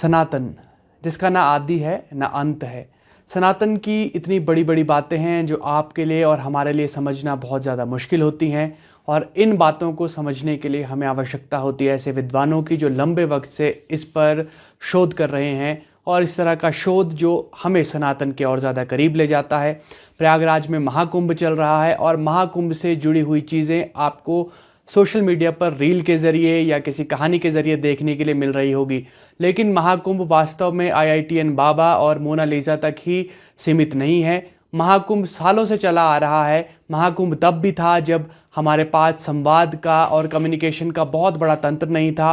सनातन, जिसका ना आदि है ना अंत है। सनातन की इतनी बड़ी बड़ी बातें हैं जो आपके लिए और हमारे लिए समझना बहुत ज़्यादा मुश्किल होती हैं, और इन बातों को समझने के लिए हमें आवश्यकता होती है ऐसे विद्वानों की जो लंबे वक्त से इस पर शोध कर रहे हैं, और इस तरह का शोध जो हमें सनातन के और ज़्यादा करीब ले जाता है। प्रयागराज में महाकुंभ चल रहा है, और महाकुंभ से जुड़ी हुई चीज़ें आपको सोशल मीडिया पर रील के ज़रिए या किसी कहानी के ज़रिए देखने के लिए मिल रही होगी, लेकिन महाकुंभ वास्तव में IITN बाबा और मोनालिसा तक ही सीमित नहीं है। महाकुंभ सालों से चला आ रहा है। महाकुंभ तब भी था जब हमारे पास संवाद का और कम्युनिकेशन का बहुत बड़ा तंत्र नहीं था।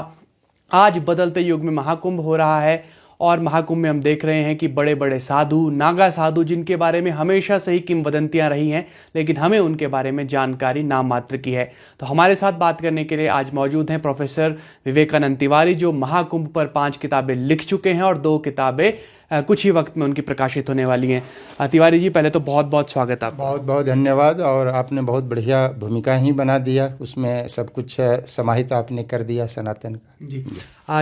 आज बदलते युग में महाकुंभ हो रहा है, और महाकुंभ में हम देख रहे हैं कि बड़े बड़े साधु, नागा साधु, जिनके बारे में हमेशा से ही किंवदंतियां रही हैं, लेकिन हमें उनके बारे में जानकारी नाम मात्र की है। तो हमारे साथ बात करने के लिए आज मौजूद हैं प्रोफेसर विवेकानंद तिवारी, जो महाकुंभ पर 5 किताबें लिख चुके हैं और 2 किताबें कुछ ही वक्त में उनकी प्रकाशित होने वाली हैं। तिवारी जी, पहले तो बहुत बहुत स्वागत आपका। बहुत बहुत धन्यवाद। और आपने बहुत बढ़िया भूमिका ही बना दिया, उसमें सब कुछ समाहित आपने कर दिया सनातन का। जी,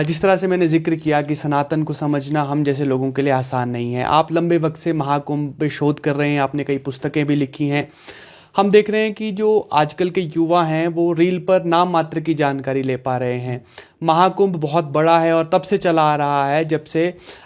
जिस तरह से मैंने जिक्र किया कि सनातन को समझना हम जैसे लोगों के लिए आसान नहीं है। आप लंबे वक्त से महाकुंभ पे शोध कर रहे हैं, आपने कई पुस्तकें भी लिखी हैं। हम देख रहे हैं कि जो आजकल के युवा हैं वो रील पर नाम मात्र की जानकारी ले पा रहे हैं। महाकुंभ बहुत बड़ा है और तब से चला आ रहा है जब से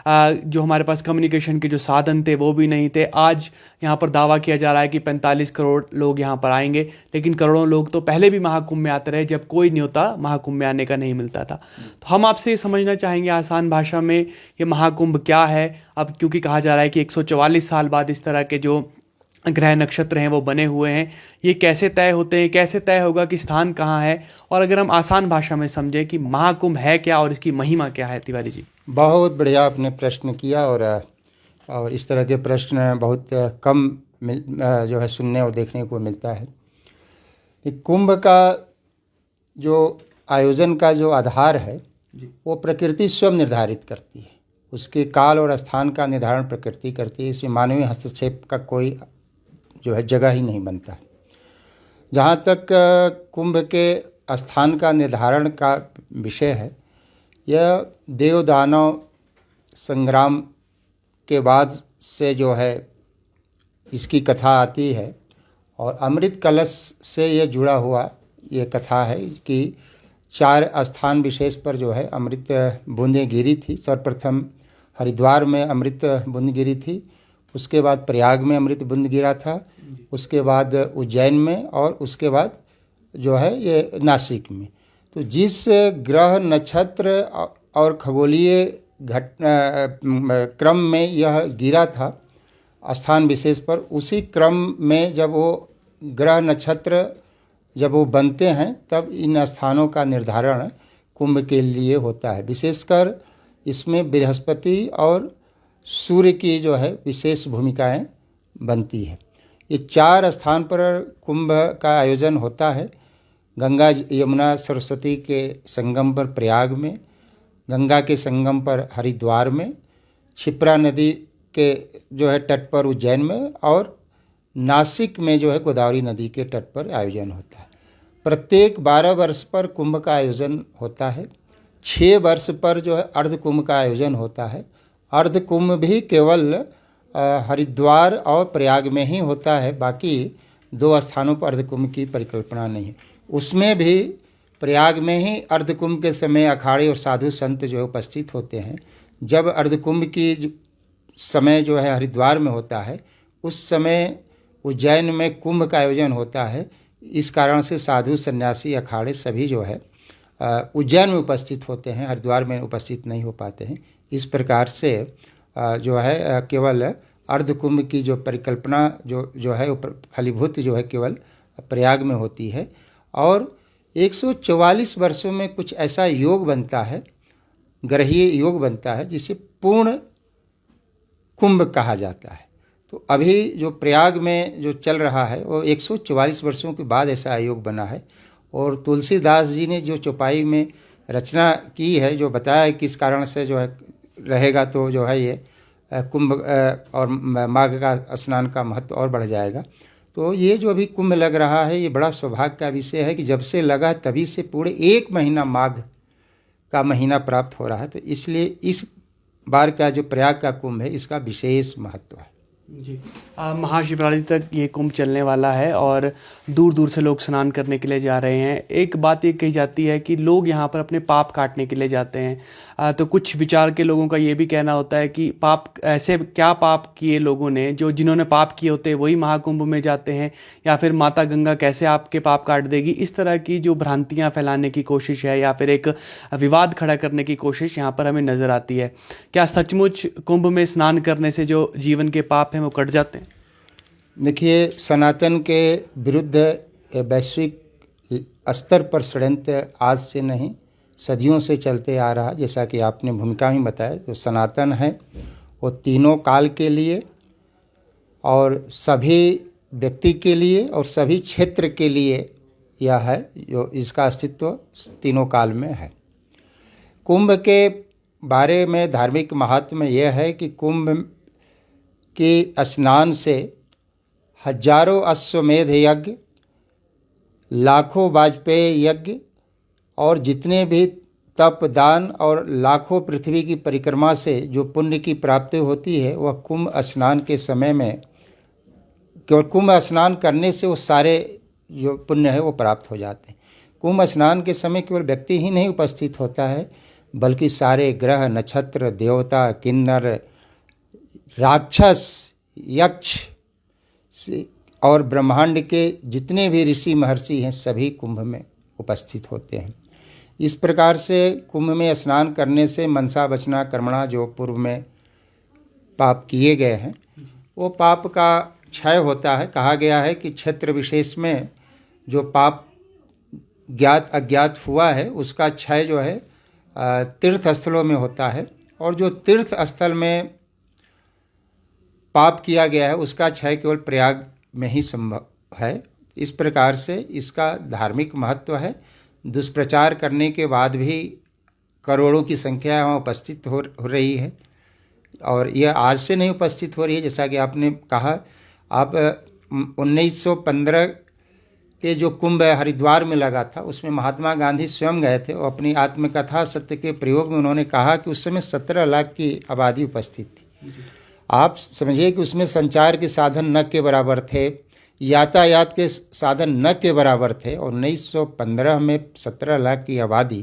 जो हमारे पास कम्युनिकेशन के जो साधन थे वो भी नहीं थे। आज यहाँ पर दावा किया जा रहा है कि 45 करोड़ लोग यहाँ पर आएंगे, लेकिन करोड़ों लोग तो पहले भी महाकुंभ में आते रहे जब कोई न्योता महाकुंभ में आने का नहीं मिलता था। तो हम आपसे ये समझना चाहेंगे आसान भाषा में, ये महाकुंभ क्या है। अब क्योंकि कहा जा रहा है कि 144 साल बाद इस तरह के जो ग्रह नक्षत्र हैं वो बने हुए हैं, ये कैसे तय होते हैं, कैसे तय होगा कि स्थान कहाँ है, और अगर हम आसान भाषा में समझें कि महाकुंभ है क्या और इसकी महिमा क्या है। तिवारी जी, बहुत बढ़िया आपने प्रश्न किया, और इस तरह के प्रश्न बहुत कम जो है सुनने और देखने को मिलता है। कि कुंभ का जो आयोजन का जो आधार है वो प्रकृति स्वयं निर्धारित करती है। उसके काल और स्थान का निर्धारण प्रकृति करती है। इसमें मानवीय हस्तक्षेप का कोई जो है जगह ही नहीं बनता है। जहाँ तक कुंभ के स्थान का निर्धारण का विषय है, यह देव दानव संग्राम के बाद से जो है इसकी कथा आती है, और अमृत कलश से ये जुड़ा हुआ ये कथा है कि 4 स्थान विशेष पर जो है अमृत बूंदें गिरी थी। सर्वप्रथम हरिद्वार में अमृत बूंद गिरी थी, उसके बाद प्रयाग में अमृत बूंद गिरा था, उसके बाद उज्जैन में, और उसके बाद जो है ये नासिक में। तो जिस ग्रह नक्षत्र और खगोलीय क्रम में यह गिरा था स्थान विशेष पर, उसी क्रम में जब वो ग्रह नक्षत्र जब वो बनते हैं तब इन स्थानों का निर्धारण कुंभ के लिए होता है। विशेषकर इसमें बृहस्पति और सूर्य की जो है विशेष भूमिकाएं बनती है। ये 4 स्थान पर कुंभ का आयोजन होता है। गंगा यमुना सरस्वती के संगम पर प्रयाग में, गंगा के संगम पर हरिद्वार में, क्षिप्रा नदी के जो है तट पर उज्जैन में, और नासिक में जो है गोदावरी नदी के तट पर आयोजन होता है। प्रत्येक 12 वर्ष पर कुंभ का आयोजन होता है। 6 वर्ष पर जो है अर्ध कुंभ का आयोजन होता है। अर्ध कुंभ भी केवल हरिद्वार और प्रयाग में ही होता है, बाकी 2 स्थानों पर अर्ध कुंभ की परिकल्पना नहीं है। उसमें भी प्रयाग में ही अर्ध कुंभ के समय अखाड़े और साधु संत जो है उपस्थित होते हैं। जब अर्ध कुंभ की समय जो है हरिद्वार में होता है, उस समय उज्जैन में कुंभ का आयोजन होता है। इस कारण से साधु सन्यासी अखाड़े सभी जो है उज्जैन में उपस्थित होते हैं, हरिद्वार में उपस्थित नहीं हो पाते हैं। इस प्रकार से जो है केवल अर्ध कुंभ की जो परिकल्पना जो है फलीभूत जो है केवल प्रयाग में होती है। और 144 वर्षों में कुछ ऐसा योग बनता है, ग्रहीय योग बनता है, जिसे पूर्ण कुंभ कहा जाता है। तो अभी जो प्रयाग में जो चल रहा है वो 144 वर्षों के बाद ऐसा योग बना है। और तुलसीदास जी ने जो चौपाई में रचना की है, जो बताया है किस कारण से जो है रहेगा, तो जो है ये कुंभ और माघ का स्नान का महत्व और बढ़ जाएगा। तो ये जो अभी कुंभ लग रहा है, ये बड़ा सौभाग्य का विषय है कि जब से लगा तभी से पूरे 1 महीना माघ का महीना प्राप्त हो रहा है। तो इसलिए इस बार का जो प्रयाग का कुंभ है इसका विशेष महत्व है। जी। महाशिवरात्रि तक ये कुंभ चलने वाला है और दूर दूर से लोग स्नान करने के लिए जा रहे हैं। एक बात ये कही जाती है कि लोग यहाँ पर अपने पाप काटने के लिए जाते हैं। तो कुछ विचार के लोगों का ये भी कहना होता है कि पाप ऐसे क्या पाप किए लोगों ने, जो जिन्होंने पाप किए होते हैं वही महाकुंभ में जाते हैं, या फिर माता गंगा कैसे आपके पाप काट देगी। इस तरह की जो भ्रांतियाँ फैलाने की कोशिश है या फिर एक विवाद खड़ा करने की कोशिश यहाँ पर हमें नज़र आती है। क्या सचमुच कुंभ में स्नान करने से जो जीवन के पाप हैं वो कट जाते हैं? देखिए, सनातन के विरुद्ध वैश्विक स्तर पर षड्यंत्र आज से नहीं सदियों से चलते आ रहा। जैसा कि आपने भूमिका में बताया, जो सनातन है वो तीनों काल के लिए और सभी व्यक्ति के लिए और सभी क्षेत्र के लिए यह है, जो इसका अस्तित्व तीनों काल में है। कुंभ के बारे में धार्मिक महात्म्य यह है कि कुंभ के स्नान से हजारों अश्वमेध यज्ञ, लाखों वाजपेयी यज्ञ और जितने भी तप दान और लाखों पृथ्वी की परिक्रमा से जो पुण्य की प्राप्ति होती है, वह कुंभ स्नान के समय में, केवल कुंभ स्नान करने से वो सारे जो पुण्य है वो प्राप्त हो जाते हैं। कुंभ स्नान के समय केवल व्यक्ति ही नहीं उपस्थित होता है, बल्कि सारे ग्रह, नक्षत्र, देवता, किन्नर, राक्षस, यक्ष और ब्रह्मांड के जितने भी ऋषि महर्षि हैं सभी कुंभ में उपस्थित होते हैं। इस प्रकार से कुंभ में स्नान करने से मनसा वचना कर्मणा, जो पूर्व में पाप किए गए हैं वो पाप का क्षय होता है। कहा गया है कि क्षेत्र विशेष में जो पाप ज्ञात अज्ञात हुआ है उसका क्षय जो है तीर्थ स्थलों में होता है, और जो तीर्थ स्थल में पाप किया गया है उसका क्षय केवल प्रयाग में ही संभव है। इस प्रकार से इसका धार्मिक महत्व है। दुष्प्रचार करने के बाद भी करोड़ों की संख्या वहाँ उपस्थित हो रही है, और यह आज से नहीं उपस्थित हो रही है। जैसा कि आपने कहा, आप 1915 के जो कुंभ हरिद्वार में लगा था उसमें महात्मा गांधी स्वयं गए थे, और अपनी आत्मकथा सत्य के प्रयोग में उन्होंने कहा कि उस समय 17 लाख की आबादी उपस्थित थी। आप समझिए कि उसमें संचार के साधन न के बराबर थे, यातायात के साधन न के बराबर थे, और 1915 में 17 लाख की आबादी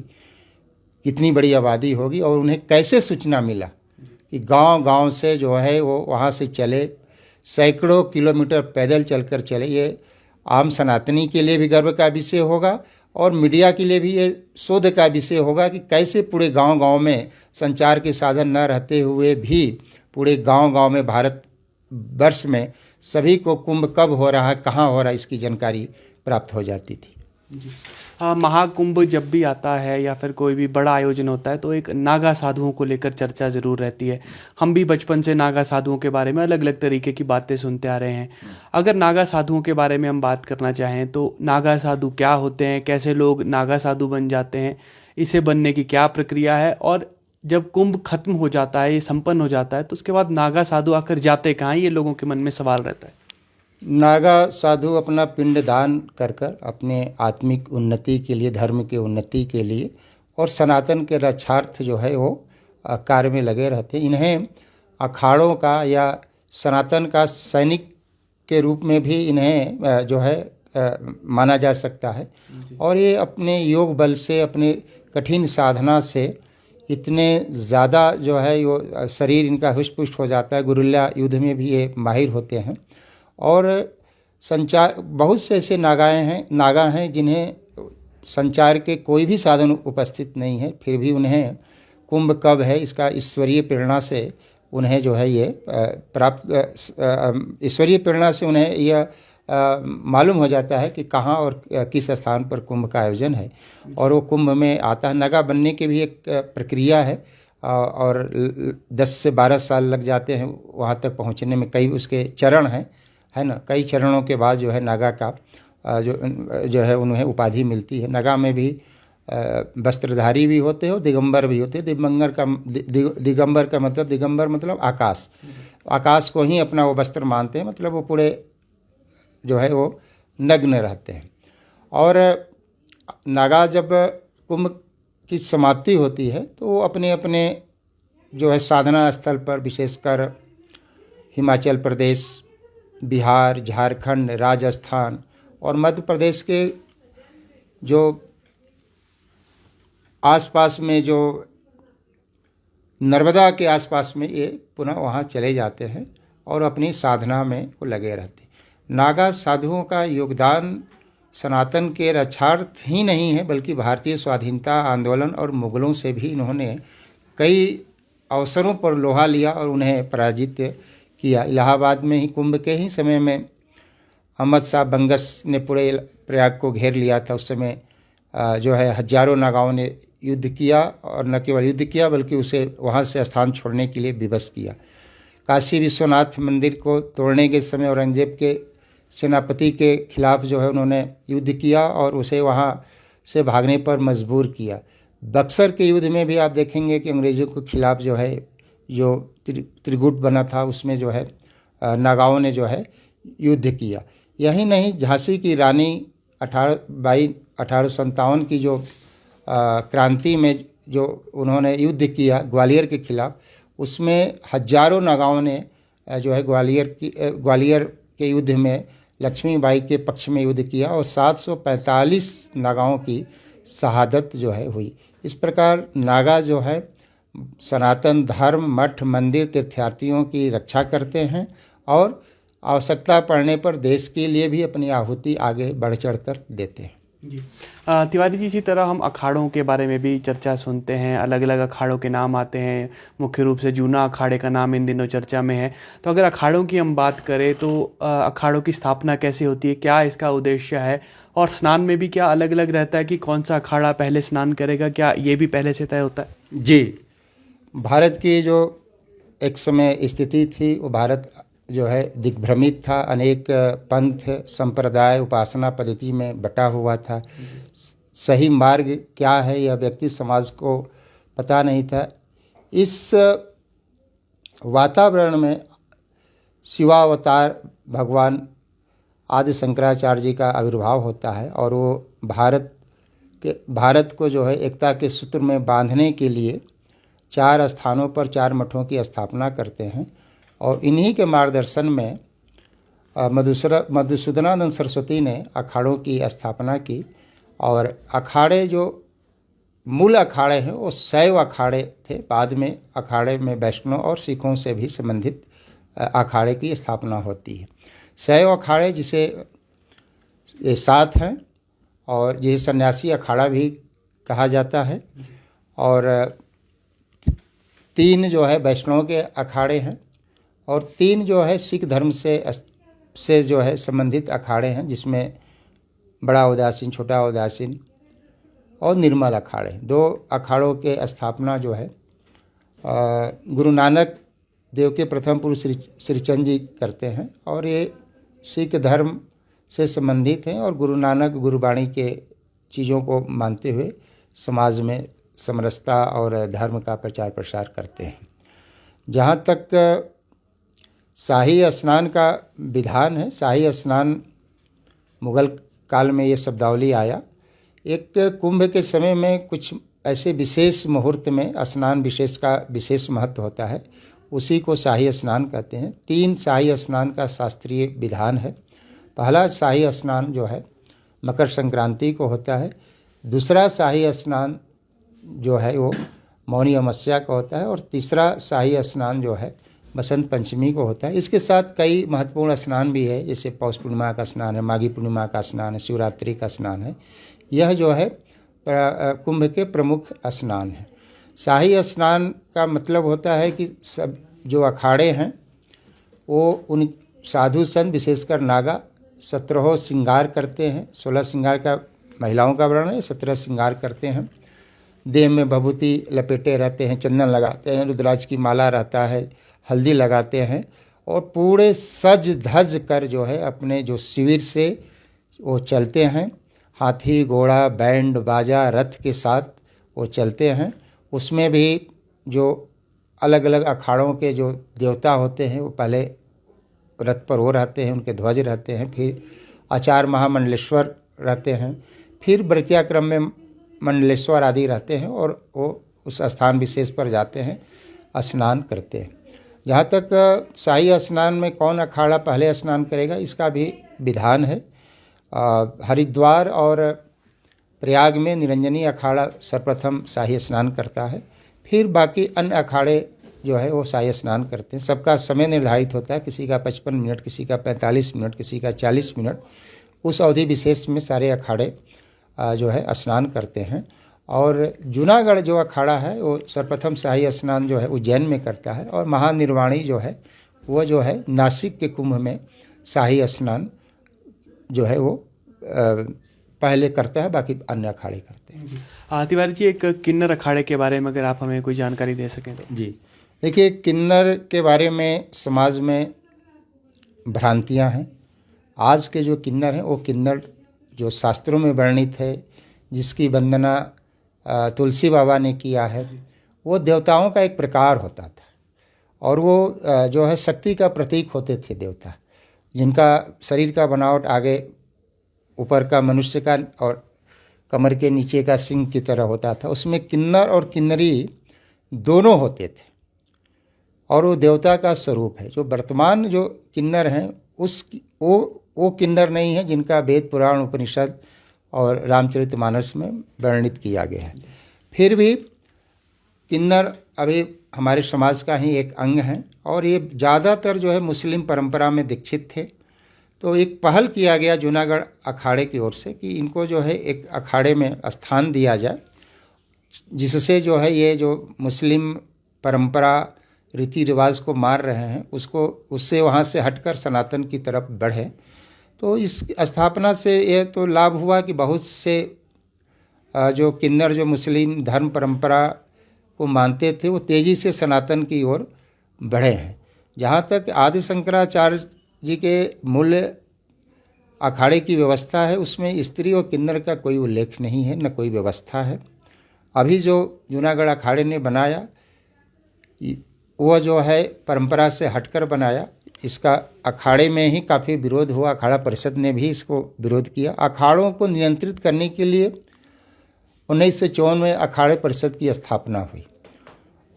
कितनी बड़ी आबादी होगी। और उन्हें कैसे सूचना मिला कि गांव-गांव से जो है वो वहाँ से चले, सैकड़ों किलोमीटर पैदल चलकर चले। ये आम सनातनी के लिए भी गर्व का विषय होगा और मीडिया के लिए भी ये शोध का विषय होगा कि कैसे पूरे गांव-गांव में संचार के साधन न रहते हुए भी पूरे गांव-गांव में भारत वर्ष में सभी को कुंभ कब हो रहा है, कहाँ हो रहा है, इसकी जानकारी प्राप्त हो जाती थी। महाकुंभ जब भी आता है या फिर कोई भी बड़ा आयोजन होता है तो एक नागा साधुओं को लेकर चर्चा ज़रूर रहती है। हम भी बचपन से नागा साधुओं के बारे में अलग अलग तरीके की बातें सुनते आ रहे हैं। अगर नागा साधुओं के बारे में हम बात करना चाहें तो नागा साधु क्या होते हैं, कैसे लोग नागा साधु बन जाते हैं, इसे बनने की क्या प्रक्रिया है, और जब कुंभ खत्म हो जाता है, ये संपन्न हो जाता है, तो उसके बाद नागा साधु आकर जाते कहाँ, ये लोगों के मन में सवाल रहता है। नागा साधु अपना पिंड दान कर कर अपने आत्मिक उन्नति के लिए, धर्म की उन्नति के लिए और सनातन के रक्षार्थ जो है वो कार्य में लगे रहते हैं। इन्हें अखाड़ों का या सनातन का सैनिक के रूप में भी इन्हें जो है माना जा सकता है, और ये अपने योग बल से, अपने कठिन साधना से इतने ज़्यादा जो है वो शरीर इनका हुष्ट-पुष्ट हो जाता है। गुरिल्ला युद्ध में भी ये माहिर होते हैं। और संचार, बहुत से ऐसे नागा हैं जिन्हें संचार के कोई भी साधन उपस्थित नहीं है, फिर भी उन्हें कुंभ कब है इसका ईश्वरीय प्रेरणा से उन्हें जो है ये प्राप्त, ईश्वरीय प्रेरणा से उन्हें यह मालूम हो जाता है कि कहाँ और किस स्थान पर कुंभ का आयोजन है, और वो कुंभ में आता है। नागा बनने की भी एक प्रक्रिया है, और 10 से 12 साल लग जाते हैं वहाँ तक पहुँचने में। कई उसके चरण हैं, है ना। कई चरणों के बाद जो है नागा का जो है उन्हें उपाधि मिलती है। नागा में भी वस्त्रधारी भी होते हैं और दिगंबर भी होते हैं। दिगंबर का मतलब, दिगंबर मतलब आकाश, आकाश को ही अपना वो वस्त्र मानते हैं, मतलब वो पूरे जो है वो नग्न रहते हैं। और नागा जब कुंभ की समाप्ति होती है तो वो अपने अपने जो है साधना स्थल पर विशेषकर हिमाचल प्रदेश, बिहार, झारखंड, राजस्थान और मध्य प्रदेश के जो आसपास में, जो नर्मदा के आसपास में, ये पुनः वहाँ चले जाते हैं और अपनी साधना में वो लगे रहते हैं। नागा साधुओं का योगदान सनातन के रक्षार्थ ही नहीं है, बल्कि भारतीय स्वाधीनता आंदोलन और मुगलों से भी इन्होंने कई अवसरों पर लोहा लिया और उन्हें पराजित किया। इलाहाबाद में ही कुंभ के ही समय में अहमद शाह बंगस ने पूरे प्रयाग को घेर लिया था। उस समय जो है हजारों नागाओं ने युद्ध किया, और न केवल युद्ध किया बल्कि उसे वहाँ से स्थान छोड़ने के लिए विवश किया। काशी विश्वनाथ मंदिर को तोड़ने के समय औरंगजेब के सेनापति के खिलाफ जो है उन्होंने युद्ध किया और उसे वहाँ से भागने पर मजबूर किया। बक्सर के युद्ध में भी आप देखेंगे कि अंग्रेज़ों के खिलाफ जो है जो त्रिगुट बना था, उसमें जो है नागाओं ने जो है युद्ध किया। यही नहीं, झांसी की रानी 1857 की जो क्रांति में जो उन्होंने युद्ध किया ग्वालियर के खिलाफ, उसमें हजारों नागाओं ने जो है ग्वालियर के युद्ध में लक्ष्मीबाई के पक्ष में युद्ध किया और 745 नागाओं की शहादत जो है हुई। इस प्रकार नागा जो है सनातन धर्म, मठ, मंदिर, तीर्थयात्रियों की रक्षा करते हैं और आवश्यकता पड़ने पर देश के लिए भी अपनी आहुति आगे बढ़ चढ़ कर देते हैं। जी तिवारी जी, इसी तरह हम अखाड़ों के बारे में भी चर्चा सुनते हैं। अलग अलग अखाड़ों के नाम आते हैं। मुख्य रूप से जूना अखाड़े का नाम इन दिनों चर्चा में है। तो अगर अखाड़ों की हम बात करें तो अखाड़ों की स्थापना कैसे होती है, क्या इसका उद्देश्य है, और स्नान में भी क्या अलग अलग रहता है कि कौन सा अखाड़ा पहले स्नान करेगा, क्या ये भी पहले से तय होता है? जी, भारत की जो एक समय स्थिति थी, वो भारत जो है दिग्भ्रमित था। अनेक पंथ, संप्रदाय, उपासना पद्धति में बटा हुआ था। सही मार्ग क्या है यह व्यक्ति समाज को पता नहीं था। इस वातावरण में शिवावतार भगवान आदि शंकराचार्य जी का आविर्भाव होता है और वो भारत को जो है एकता के सूत्र में बांधने के लिए 4 स्थानों पर 4 मठों की स्थापना करते हैं और इन्हीं के मार्गदर्शन में मधुसूदनानंद सरस्वती ने अखाड़ों की स्थापना की। और अखाड़े जो मूल अखाड़े हैं वो शैव अखाड़े थे। बाद में अखाड़े में वैष्णव और सिखों से भी संबंधित अखाड़े की स्थापना होती है। शैव अखाड़े जिसे 7 हैं और ये सन्यासी अखाड़ा भी कहा जाता है, और 3 जो है वैष्णव के अखाड़े हैं और 3 जो है सिख धर्म से जो है संबंधित अखाड़े हैं, जिसमें बड़ा उदासीन, छोटा उदासीन और निर्मल अखाड़े। 2 अखाड़ों के स्थापना जो है गुरु नानक देव के प्रथम पुरुष श्रीचंद जी करते हैं और ये सिख धर्म से संबंधित हैं और गुरु नानक गुरुवाणी के चीज़ों को मानते हुए समाज में समरसता और धर्म का प्रचार प्रसार करते हैं। जहाँ तक शाही स्नान का विधान है, शाही स्नान मुगल काल में ये शब्दावली आया। एक कुंभ के समय में कुछ ऐसे विशेष मुहूर्त में स्नान विशेष का विशेष महत्व होता है, उसी को शाही स्नान कहते हैं। 3 शाही स्नान का शास्त्रीय विधान है। पहला शाही स्नान जो है मकर संक्रांति को होता है। दूसरा शाही स्नान जो है वो मौनी अमावस्या का होता है और तीसरा शाही स्नान जो है बसंत पंचमी को होता है। इसके साथ कई महत्वपूर्ण स्नान भी है, जैसे पौष पूर्णिमा का स्नान है, माघी पूर्णिमा का स्नान है, शिवरात्रि का स्नान है। यह जो है कुंभ के प्रमुख स्नान है। शाही स्नान का मतलब होता है कि सब जो अखाड़े हैं वो उन साधु संत विशेषकर नागा 17 श्रृंगार करते हैं। 16 श्रृंगार का महिलाओं का वर्णन है, 17 श्रृंगार करते हैं। देह में भभूति लपेटे रहते हैं, चंदन लगाते हैं, रुद्राक्ष की माला रहता है, हल्दी लगाते हैं और पूरे सज धज कर जो है अपने जो शिविर से वो चलते हैं। हाथी, घोड़ा, बैंड बाजा, रथ के साथ वो चलते हैं। उसमें भी जो अलग अलग अखाड़ों के जो देवता होते हैं वो पहले रथ पर वो रहते हैं, उनके ध्वज रहते हैं, फिर आचार्य महामंडलेश्वर रहते हैं, फिर व्रतिया क्रम में मंडलेश्वर आदि रहते हैं और वो उस स्थान विशेष पर जाते हैं। स्नान करते हैं। जहाँ तक शाही स्नान में कौन अखाड़ा पहले स्नान करेगा, इसका भी विधान है। हरिद्वार और प्रयाग में निरंजनी अखाड़ा सर्वप्रथम शाही स्नान करता है, फिर बाकी अन्य अखाड़े जो है वो शाही स्नान करते हैं। सबका समय निर्धारित होता है, किसी का 55 मिनट, किसी का 45 मिनट, किसी का 40 मिनट। उस अवधि विशेष में सारे अखाड़े जो है स्नान करते हैं। और जूनागढ़ जो अखाड़ा है वो सर्वप्रथम शाही स्नान जो है उज्जैन में करता है, और महानिर्वाणी जो है वो जो है नासिक के कुंभ में शाही स्नान जो है वो पहले करता है, बाकी अन्य अखाड़े करते हैं। तिवारी जी, एक किन्नर अखाड़े के बारे में अगर आप हमें कोई जानकारी दे सकें तो। जी देखिए, किन्नर के बारे में समाज में भ्रांतियां हैं। आज के जो किन्नर हैं वो किन्नर जो शास्त्रों में वर्णित है, जिसकी वंदना तुलसी बाबा ने किया है, वो देवताओं का एक प्रकार होता था, और वो जो है शक्ति का प्रतीक होते थे देवता, जिनका शरीर का बनावट आगे ऊपर का मनुष्य का और कमर के नीचे का सिंह की तरह होता था। उसमें किन्नर और किन्नरी दोनों होते थे, और वो देवता का स्वरूप है। जो वर्तमान जो किन्नर हैं वो किन्नर नहीं है जिनका वेद पुराण उपनिषद और रामचरितमानस में वर्णित किया गया है। फिर भी किन्नर अभी हमारे समाज का ही एक अंग है, और ये ज़्यादातर जो है मुस्लिम परंपरा में दीक्षित थे। तो एक पहल किया गया जूनागढ़ अखाड़े की ओर से कि इनको जो है एक अखाड़े में स्थान दिया जाए, जिससे जो है ये जो मुस्लिम परंपरा रीति रिवाज को मार रहे हैं उससे वहाँ से हटकर सनातन की तरफ बढ़े। तो इस स्थापना से ये तो लाभ हुआ कि बहुत से जो किन्नर जो मुस्लिम धर्म परंपरा को मानते थे वो तेज़ी से सनातन की ओर बढ़े हैं। जहाँ तक आदि शंकराचार्य जी के मूल अखाड़े की व्यवस्था है, उसमें स्त्री और किन्नर का कोई उल्लेख नहीं है, न कोई व्यवस्था है। अभी जो जूनागढ़ अखाड़े ने बनाया वो जो है परंपरा से हटकर बनाया। इसका अखाड़े में ही काफ़ी विरोध हुआ, अखाड़ा परिषद ने भी इसको विरोध किया। अखाड़ों को नियंत्रित करने के लिए 1954 में अखाड़े परिषद की स्थापना हुई,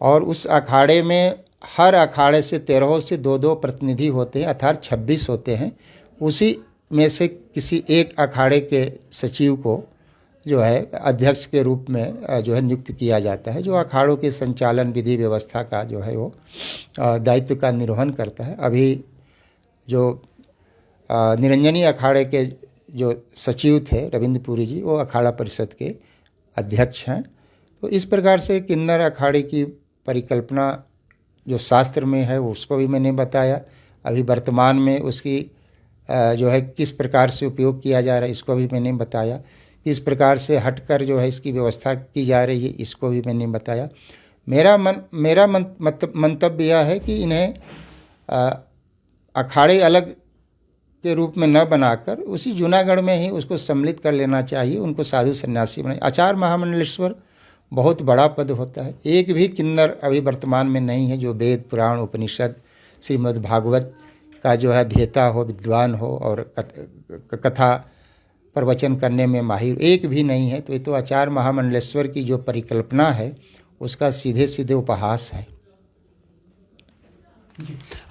और उस अखाड़े में हर अखाड़े से 13 से 2-2 प्रतिनिधि होते हैं, अर्थात 26 होते हैं। उसी में से किसी एक अखाड़े के सचिव को जो है अध्यक्ष के रूप में जो है नियुक्त किया जाता है, जो अखाड़ों के संचालन विधि व्यवस्था का जो है वो दायित्व का निर्वहन करता है। अभी जो निरंजनी अखाड़े के जो सचिव थे रविंद्रपुरी जी, वो अखाड़ा परिषद के अध्यक्ष हैं। तो इस प्रकार से किन्नर अखाड़े की परिकल्पना जो शास्त्र में है उसको भी मैंने बताया। अभी वर्तमान में उसकी जो है किस प्रकार से उपयोग किया जा रहा है इसको भी मैंने बताया। किस प्रकार से हटकर जो है इसकी व्यवस्था की जा रही है इसको भी मैंने बताया। मेरा मंतव्य यह है कि इन्हें अखाड़े अलग के रूप में न बनाकर उसी जूनागढ़ में ही उसको सम्मिलित कर लेना चाहिए, उनको साधु सन्यासी बनाए। आचार्य महामंडलेश्वर बहुत बड़ा पद होता है। एक भी किन्नर अभी वर्तमान में नहीं है जो वेद पुराण उपनिषद श्रीमद् भागवत का जो है अध्येता हो, विद्वान हो और कथा प्रवचन करने में माहिर एक भी नहीं है। तो ये तो आचार्य महामंडलेश्वर की जो परिकल्पना है उसका सीधे सीधे उपहास है।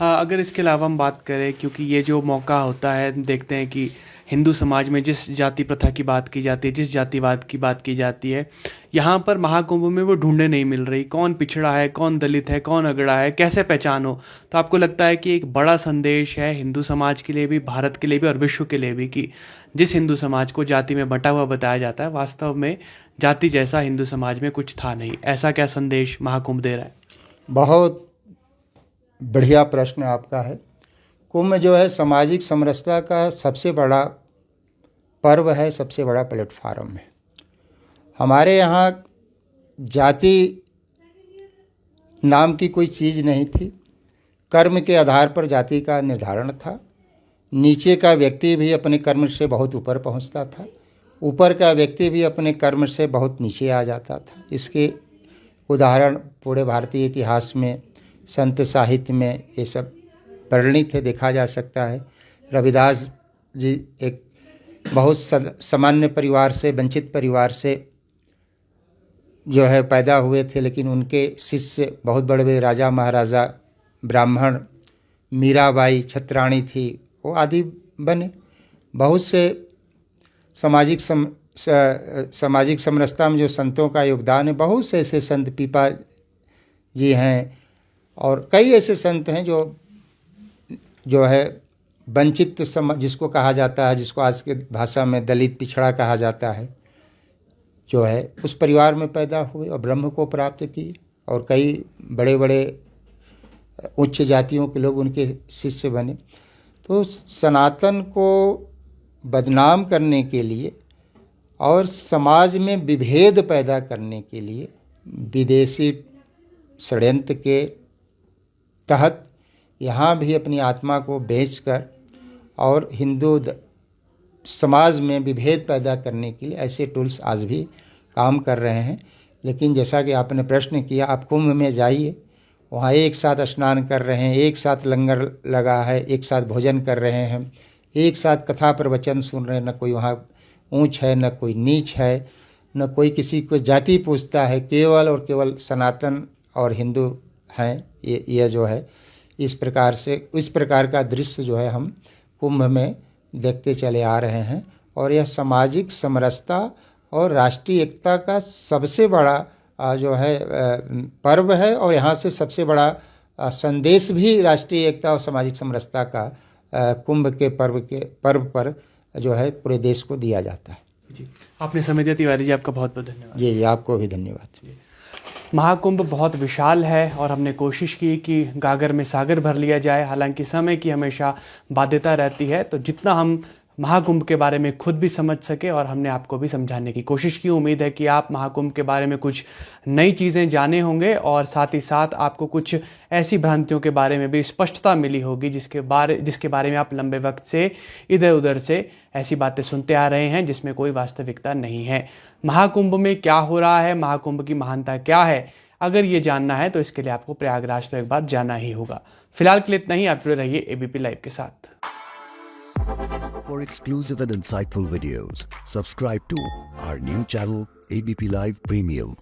अगर इसके अलावा हम बात करें, क्योंकि ये जो मौका होता है देखते हैं कि हिंदू समाज में जिस जाति प्रथा की बात की जाती है, जिस जातिवाद की बात की जाती है, यहाँ पर महाकुंभ में वो ढूंढे नहीं मिल रही। कौन पिछड़ा है, कौन दलित है, कौन अगड़ा है, कैसे पहचान हो। तो आपको लगता है कि एक बड़ा संदेश है हिंदू समाज के लिए भी, भारत के लिए भी और विश्व के लिए भी, कि जिस हिंदू समाज को जाति में बंटा हुआ बताया जाता है, वास्तव में जाति जैसा हिंदू समाज में कुछ था नहीं। ऐसा क्या संदेश महाकुंभ दे रहा है? बहुत बढ़िया प्रश्न आपका है। कुंभ जो है सामाजिक समरसता का सबसे बड़ा पर्व है, सबसे बड़ा प्लेटफार्म है। हमारे यहाँ जाति नाम की कोई चीज़ नहीं थी। कर्म के आधार पर जाति का निर्धारण था। नीचे का व्यक्ति भी अपने कर्म से बहुत ऊपर पहुँचता था, ऊपर का व्यक्ति भी अपने कर्म से बहुत नीचे आ जाता था। इसके उदाहरण पूरे भारतीय इतिहास में, संत साहित्य में ये सब वर्णित है, देखा जा सकता है। रविदास जी एक बहुत सामान्य परिवार से, वंचित परिवार से जो है पैदा हुए थे, लेकिन उनके शिष्य बहुत बड़े बड़े राजा महाराजा, ब्राह्मण, मीराबाई छत्राणी थी, वो आदि बने। बहुत से सामाजिक समरसता में जो संतों का योगदान है, बहुत से ऐसे संत, पीपा जी हैं और कई ऐसे संत हैं जो है वंचित जिसको कहा जाता है, जिसको आज के भाषा में दलित पिछड़ा कहा जाता है, जो है उस परिवार में पैदा हुए और ब्रह्म को प्राप्त किए। और कई बड़े बड़े उच्च जातियों के लोग उनके शिष्य बने। तो सनातन को बदनाम करने के लिए और समाज में विभेद पैदा करने के लिए विदेशी षड्यंत्र के तहत यहाँ भी अपनी आत्मा को बेचकर और हिंदू समाज में विभेद पैदा करने के लिए ऐसे टूल्स आज भी काम कर रहे हैं। लेकिन जैसा कि आपने प्रश्न किया, आप कुंभ में जाइए, वहाँ एक साथ स्नान कर रहे हैं, एक साथ लंगर लगा है, एक साथ भोजन कर रहे हैं, एक साथ कथा प्रवचन सुन रहे हैं। न कोई वहाँ ऊंच है, न कोई नीच है, न कोई किसी को जाति पूछता है, केवल और केवल सनातन और हिंदू हैं। ये जो है इस प्रकार का दृश्य जो है हम कुंभ में देखते चले आ रहे हैं। और यह सामाजिक समरसता और राष्ट्रीय एकता का सबसे बड़ा जो है पर्व है। और यहाँ से सबसे बड़ा संदेश भी राष्ट्रीय एकता और सामाजिक समरसता का कुंभ के पर्व पर जो है पूरे देश को दिया जाता है। जी, आपने समय दिया तिवारी जी, आपका बहुत बहुत धन्यवाद। जी, आपको भी धन्यवाद। महाकुंभ बहुत विशाल है और हमने कोशिश की कि गागर में सागर भर लिया जाए। हालांकि समय की हमेशा बाध्यता रहती है, तो जितना हम महाकुंभ के बारे में खुद भी समझ सके और हमने आपको भी समझाने की कोशिश की। उम्मीद है कि आप महाकुंभ के बारे में कुछ नई चीज़ें जाने होंगे और साथ ही साथ आपको कुछ ऐसी भ्रांतियों के बारे में भी स्पष्टता मिली होगी जिसके बारे में आप लंबे वक्त से इधर उधर से ऐसी बातें सुनते आ रहे हैं जिसमें कोई वास्तविकता नहीं है। महाकुंभ में क्या हो रहा है, महाकुंभ की महानता क्या है, अगर ये जानना है तो इसके लिए आपको प्रयागराज तो एक बार जाना ही होगा। फिलहाल के लिए इतना ही। आप जुड़े रहिए एबीपी लाइव के साथ। For exclusive and insightful videos, subscribe to our new channel ABP Live Premium.